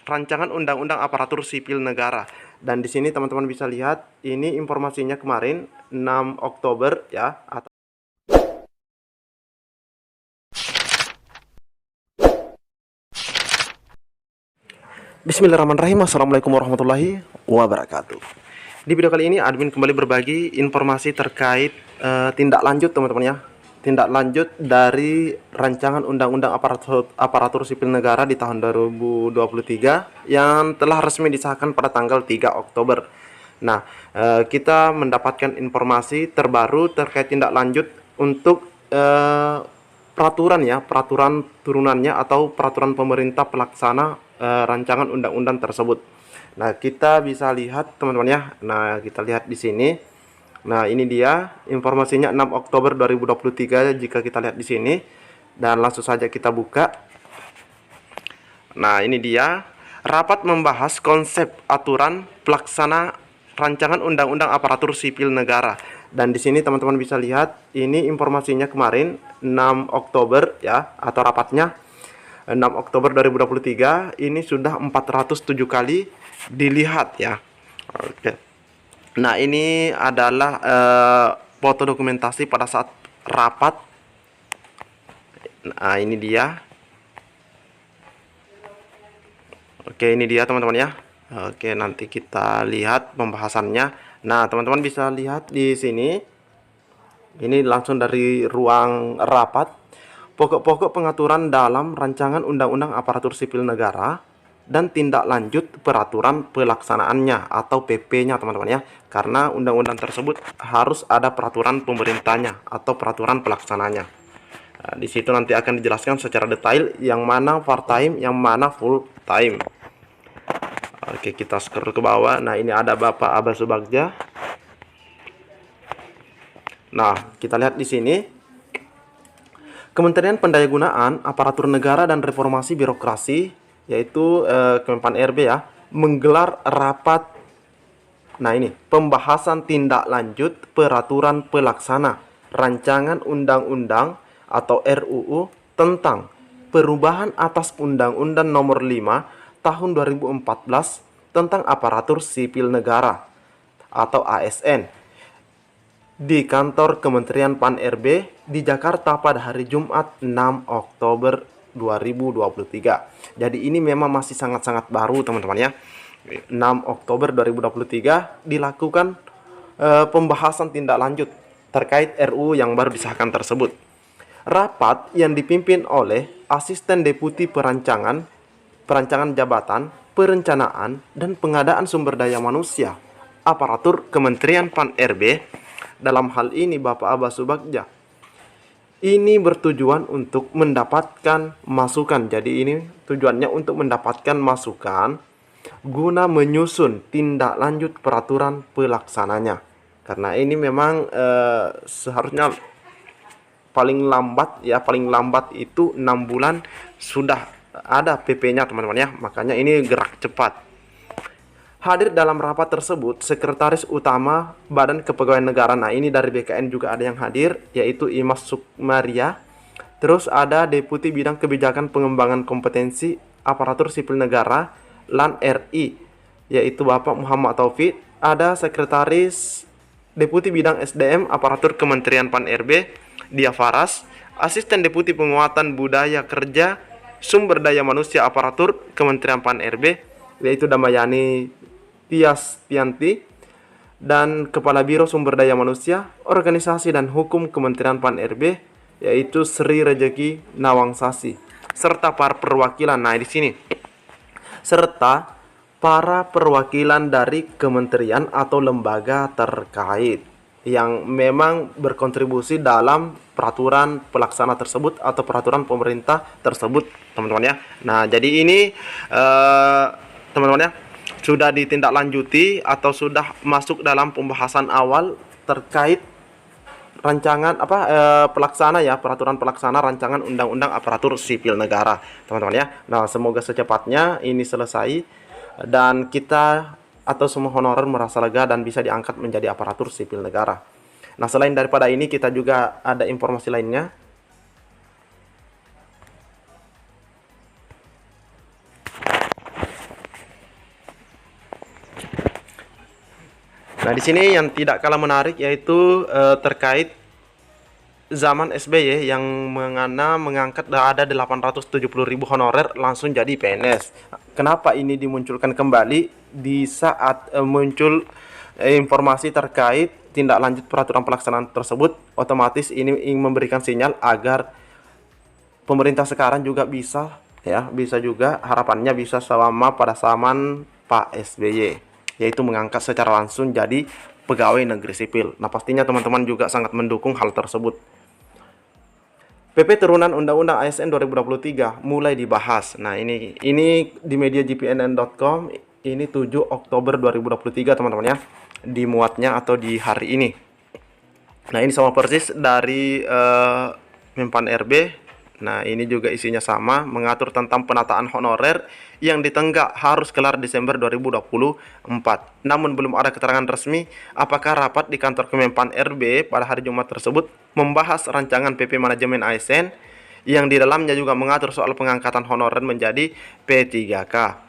Rancangan Undang-Undang Aparatur Sipil Negara. Dan di sini teman-teman bisa lihat ini informasinya kemarin 6 Oktober ya. Bismillahirrahmanirrahim. Assalamualaikum warahmatullahi wabarakatuh. Di video kali ini admin kembali berbagi informasi terkait tindak lanjut teman-teman ya. Tindak lanjut dari rancangan Undang-Undang Aparatur Sipil Negara di tahun 2023 yang telah resmi disahkan pada tanggal 3 Oktober. Nah, kita mendapatkan informasi terbaru terkait tindak lanjut untuk peraturan turunannya atau peraturan pemerintah pelaksana rancangan undang-undang tersebut. Nah, kita bisa lihat teman-teman ya. Nah, kita lihat di sini. Nah, ini dia informasinya 6 Oktober 2023 jika kita lihat di sini. Dan langsung saja kita buka. Nah, ini dia rapat membahas konsep aturan pelaksana rancangan Undang-Undang Aparatur Sipil Negara. Dan di sini teman-teman bisa lihat ini informasinya kemarin 6 Oktober ya, atau rapatnya 6 Oktober 2023 ini sudah 407 kali dilihat ya. Oke. Nah, ini adalah foto dokumentasi pada saat rapat. Nah, ini dia. Oke, ini dia teman-teman ya. Oke, nanti kita lihat pembahasannya. Nah, teman-teman bisa lihat di sini. Ini langsung dari ruang rapat. Pokok-pokok pengaturan dalam rancangan Undang-Undang Aparatur Sipil Negara dan tindak lanjut peraturan pelaksanaannya atau PP-nya teman-teman ya. Karena undang-undang tersebut harus ada peraturan pemerintahnya atau peraturan pelaksananya. Nah, di situ nanti akan dijelaskan secara detail yang mana part time, yang mana full time. Oke, kita scroll ke bawah. Nah, ini ada Bapak Abbas Subagja. Nah, kita lihat di sini. Kementerian Pendayagunaan Aparatur Negara dan Reformasi Birokrasi, yaitu Kemenpan RB ya, menggelar rapat. Nah, ini pembahasan tindak lanjut peraturan pelaksana rancangan undang-undang atau RUU tentang perubahan atas Undang-Undang Nomor 5 Tahun 2014 tentang Aparatur Sipil Negara atau ASN di kantor Kementerian Pan RB di Jakarta pada hari Jumat 6 Oktober 2023. Jadi ini memang masih sangat-sangat baru teman-teman ya. 6 Oktober 2023 dilakukan pembahasan tindak lanjut terkait RUU yang baru disahkan tersebut. Rapat yang dipimpin oleh Asisten Deputi Perancangan Jabatan, Perencanaan, dan Pengadaan Sumber Daya Manusia Aparatur Kementerian Pan RB, dalam hal ini Bapak Abbas Subagja, ini bertujuan untuk mendapatkan masukan. Jadi ini tujuannya untuk mendapatkan masukan guna menyusun tindak lanjut peraturan pelaksananya. Karena ini memang seharusnya paling lambat itu 6 bulan sudah ada PP-nya teman-teman ya. Makanya ini gerak cepat. Hadir dalam rapat tersebut Sekretaris Utama Badan Kepegawaian Negara. Nah, ini dari BKN juga ada yang hadir, yaitu Imas Sukmaria. Terus ada Deputi Bidang Kebijakan Pengembangan Kompetensi Aparatur Sipil Negara LAN RI, yaitu Bapak Muhammad Taufik. Ada Sekretaris Deputi Bidang SDM Aparatur Kementerian Pan RB Dia Faras. Asisten Deputi Penguatan Budaya Kerja Sumber Daya Manusia Aparatur Kementerian Pan RB, yaitu Damayani Tianti. Dan Kepala Biro Sumber Daya Manusia, Organisasi dan Hukum Kementerian Pan RB, yaitu Sri Rejeki Nawangsasi. Serta para perwakilan. Nah, di sini serta para perwakilan dari kementerian atau lembaga terkait yang memang berkontribusi dalam peraturan pelaksana tersebut atau peraturan pemerintah tersebut teman-teman ya. Nah, jadi ini teman-teman ya, sudah ditindaklanjuti atau sudah masuk dalam pembahasan awal terkait rancangan pelaksana ya, peraturan pelaksana rancangan Undang-Undang Aparatur Sipil Negara teman-teman ya. Nah, semoga secepatnya ini selesai dan kita atau semua honorer merasa lega dan bisa diangkat menjadi aparatur sipil negara. Nah, selain daripada ini kita juga ada informasi lainnya. Nah, di sini yang tidak kalah menarik yaitu terkait zaman SBY yang mengangkat ada 870.000 honorer langsung jadi PNS. Kenapa ini dimunculkan kembali di saat muncul informasi terkait tindak lanjut peraturan pelaksanaan tersebut? Otomatis ini ingin memberikan sinyal agar pemerintah sekarang juga bisa juga harapannya bisa sama pada zaman Pak SBY, yaitu mengangkat secara langsung jadi pegawai negeri sipil. Nah, pastinya teman-teman juga sangat mendukung hal tersebut. PP turunan Undang-Undang ASN 2023 mulai dibahas. Nah, ini di media gpnn.com, ini 7 Oktober 2023 teman-teman ya, dimuatnya atau di hari ini. Nah, ini sama persis dari Menpan RB. Nah, ini juga isinya sama, mengatur tentang penataan honorer yang ditenggak harus kelar Desember 2024. Namun belum ada keterangan resmi apakah rapat di kantor Kemenpan RB pada hari Jumat tersebut membahas rancangan PP manajemen ASN yang di dalamnya juga mengatur soal pengangkatan honorer menjadi P3K.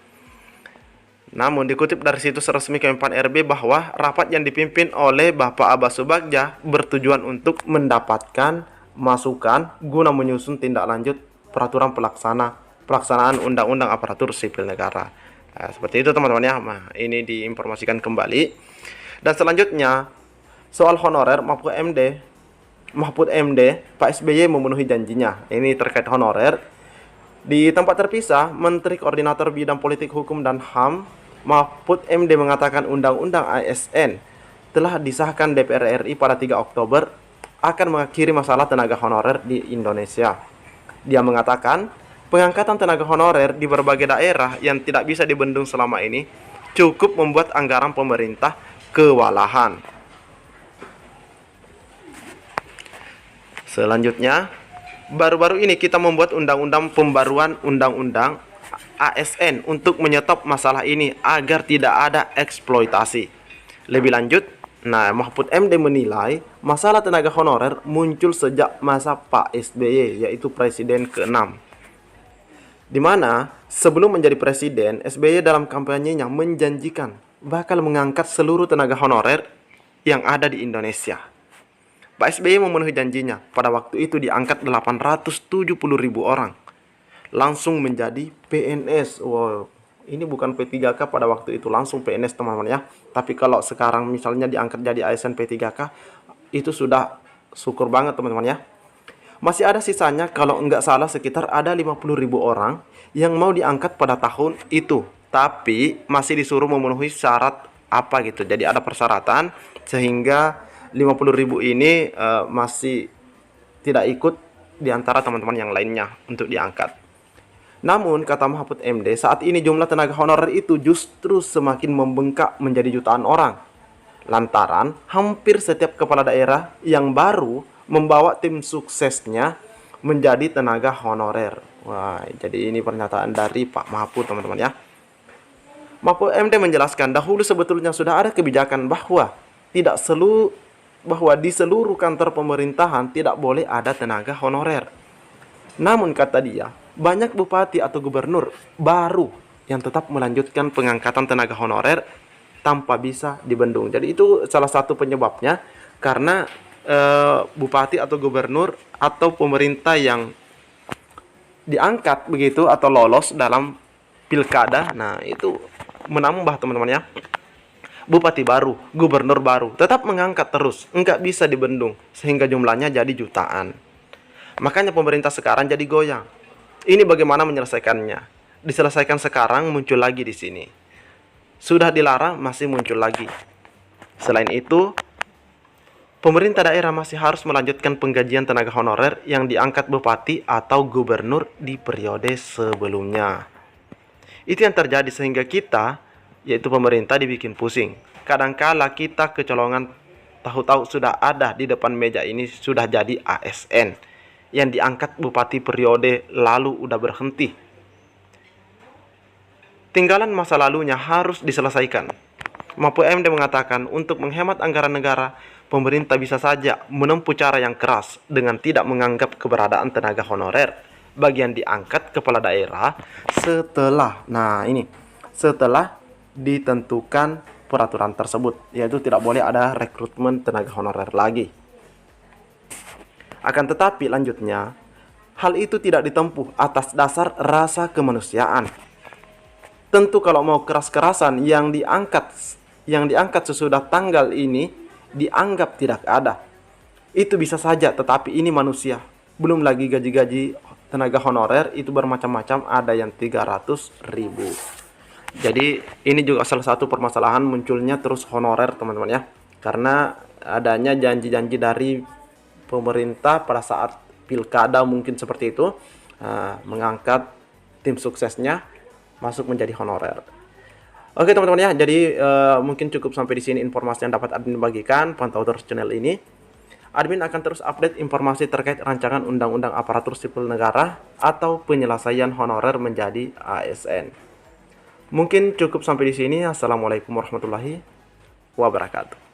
Namun dikutip dari situs resmi Kemenpan RB bahwa rapat yang dipimpin oleh Bapak Abbas Subagja bertujuan untuk mendapatkan masukan guna menyusun tindak lanjut peraturan pelaksanaan Undang-Undang Aparatur Sipil Negara. Nah, seperti itu teman-teman ya. Nah, ini diinformasikan kembali. Dan selanjutnya soal honorer Mahfud MD, Pak SBY memenuhi janjinya. Ini terkait honorer. Di tempat terpisah, Menteri Koordinator Bidang Politik Hukum dan HAM Mahfud MD mengatakan Undang-Undang ASN telah disahkan DPR RI pada 3 Oktober akan mengakhiri masalah tenaga honorer di Indonesia. Dia mengatakan pengangkatan tenaga honorer di berbagai daerah yang tidak bisa dibendung selama ini cukup membuat anggaran pemerintah kewalahan. Selanjutnya, baru-baru ini kita membuat pembaruan undang-undang ASN untuk menyetop masalah ini agar tidak ada eksploitasi. Lebih lanjut, Mahfud MD menilai masalah tenaga honorer muncul sejak masa Pak SBY, yaitu Presiden ke-6. Di mana sebelum menjadi presiden, SBY dalam kampanyenya menjanjikan bakal mengangkat seluruh tenaga honorer yang ada di Indonesia. Pak SBY memenuhi janjinya. Pada waktu itu diangkat 870.000 orang langsung menjadi PNS. Wow, ini bukan P3K pada waktu itu, langsung PNS teman-teman ya. Tapi kalau sekarang misalnya diangkat jadi ASN P3K, itu sudah syukur banget teman-teman ya. Masih ada sisanya, kalau enggak salah sekitar ada 50.000 orang yang mau diangkat pada tahun itu. Tapi masih disuruh memenuhi syarat apa gitu. Jadi ada persyaratan sehingga 50.000 ini masih tidak ikut di antara teman-teman yang lainnya untuk diangkat. Namun, kata Mahfud MD, saat ini jumlah tenaga honorer itu justru semakin membengkak menjadi jutaan orang. Lantaran hampir setiap kepala daerah yang baru membawa tim suksesnya menjadi tenaga honorer. Wah, jadi ini pernyataan dari Pak Mahfud, teman-teman ya. Mahfud MD menjelaskan dahulu sebetulnya sudah ada kebijakan bahwa di seluruh kantor pemerintahan tidak boleh ada tenaga honorer. Namun kata dia, banyak bupati atau gubernur baru yang tetap melanjutkan pengangkatan tenaga honorer tanpa bisa dibendung. Jadi itu salah satu penyebabnya karena bupati atau gubernur atau pemerintah yang diangkat begitu atau lolos dalam pilkada, nah itu menambah teman-teman ya. Bupati baru, gubernur baru tetap mengangkat terus, nggak bisa dibendung sehingga jumlahnya jadi jutaan. Makanya pemerintah sekarang jadi goyang. Ini bagaimana menyelesaikannya? Diselesaikan sekarang, muncul lagi di sini. Sudah dilarang, masih muncul lagi. Selain itu, pemerintah daerah masih harus melanjutkan penggajian tenaga honorer yang diangkat bupati atau gubernur di periode sebelumnya. Itu yang terjadi sehingga kita, yaitu pemerintah, dibikin pusing. Kadangkala kita kecolongan, tahu-tahu sudah ada di depan meja ini sudah jadi ASN yang diangkat bupati periode lalu udah berhenti. Tinggalan masa lalunya harus diselesaikan. Mahfud MD mengatakan untuk menghemat anggaran negara, pemerintah bisa saja menempuh cara yang keras dengan tidak menganggap keberadaan tenaga honorer bagian diangkat kepala daerah setelah ditentukan peraturan tersebut, yaitu tidak boleh ada rekrutmen tenaga honorer lagi. Akan tetapi lanjutnya, hal itu tidak ditempuh atas dasar rasa kemanusiaan. Tentu kalau mau keras-kerasan yang diangkat sesudah tanggal ini dianggap tidak ada. Itu bisa saja, tetapi ini manusia. Belum lagi gaji-gaji tenaga honorer itu bermacam-macam, ada yang 300.000. Jadi ini juga salah satu permasalahan munculnya terus honorer, teman-teman ya. Karena adanya janji-janji dari pemerintah pada saat pilkada mungkin seperti itu, mengangkat tim suksesnya masuk menjadi honorer. Oke teman-teman ya, jadi mungkin cukup sampai di sini informasi yang dapat admin bagikan. Pantau terus channel ini. Admin akan terus update informasi terkait rancangan Undang-Undang Aparatur Sipil Negara atau penyelesaian honorer menjadi ASN. Mungkin cukup sampai di sini. Assalamualaikum warahmatullahi wabarakatuh.